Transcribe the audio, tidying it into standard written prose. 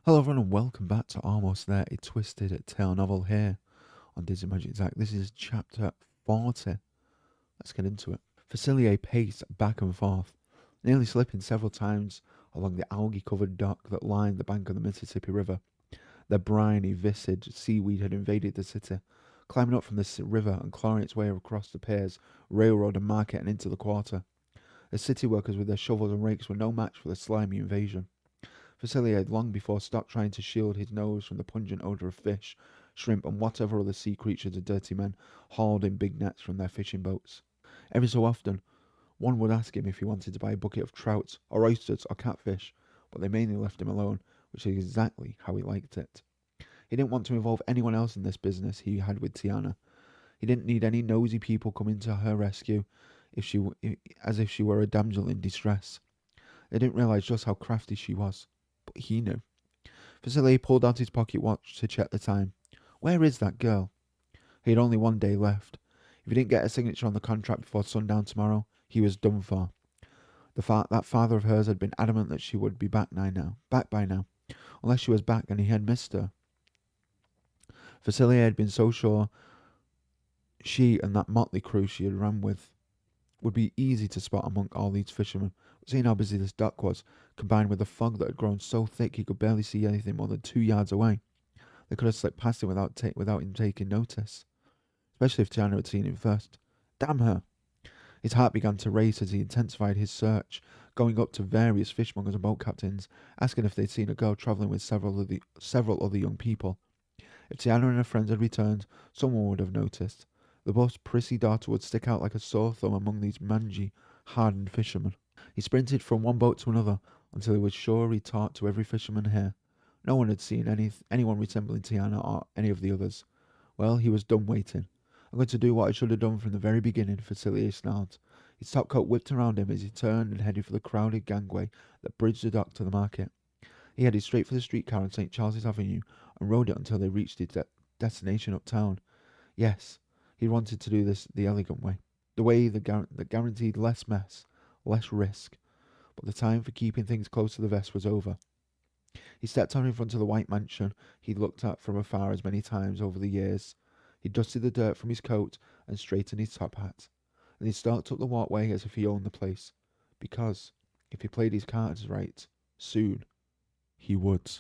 Hello everyone and welcome back to Almost There, a twisted tale novel here on Disney Magic Zach. This is chapter 40. Let's get into it. Facilier paced back and forth, nearly slipping several times along the algae-covered dock that lined the bank of the Mississippi River. The briny, viscid seaweed had invaded the city, climbing up from the river and clawing its way across the piers, railroad and market and into the quarter. The city workers with their shovels and rakes were no match for the slimy invasion. Facilier had long before stopped trying to shield his nose from the pungent odour of fish, shrimp, and whatever other sea creatures the dirty men hauled in big nets from their fishing boats. Every so often, one would ask him if he wanted to buy a bucket of trout, or oysters, or catfish, but they mainly left him alone, which is exactly how he liked it. He didn't want to involve anyone else in this business he had with Tiana. He didn't need any nosy people coming to her rescue as if she were a damsel in distress. They didn't realise just how crafty she was. But he knew. Vasily pulled out his pocket watch to check the time. Where is that girl? He had only one day left. If he didn't get a signature on the contract before sundown tomorrow, he was done for. That father of hers had been adamant that she would be back by now, unless she was back and he had missed her. Vasily had been so sure she and that motley crew she had ran with would be easy to spot among all these fishermen. But seeing how busy this dock was, combined with the fog that had grown so thick he could barely see anything more than 2 yards away, they could have slipped past him without him taking notice, especially if Tiana had seen him first. Damn her! His heart began to race as he intensified his search, going up to various fishmongers and boat captains, asking if they'd seen a girl travelling with several other young people. If Tiana and her friends had returned, someone would have noticed. The boss prissy daughter would stick out like a sore thumb among these mangy, hardened fishermen. He sprinted from one boat to another until he was sure he talked to every fisherman here. No one had seen anyone resembling Tiana or any of the others. Well, he was done waiting. I'm going to do what I should have done from the very beginning, Facilier snarled. His top coat whipped around him as he turned and headed for the crowded gangway that bridged the dock to the market. He headed straight for the streetcar on St. Charles's Avenue and rode it until they reached his destination uptown. Yes, he wanted to do this the elegant way, the way that guaranteed less mess, less risk. But the time for keeping things close to the vest was over. He stepped out in front of the white mansion he'd looked at from afar as many times over the years. He dusted the dirt from his coat and straightened his top hat. And he stalked up the walkway as if he owned the place. Because, if he played his cards right, soon he would.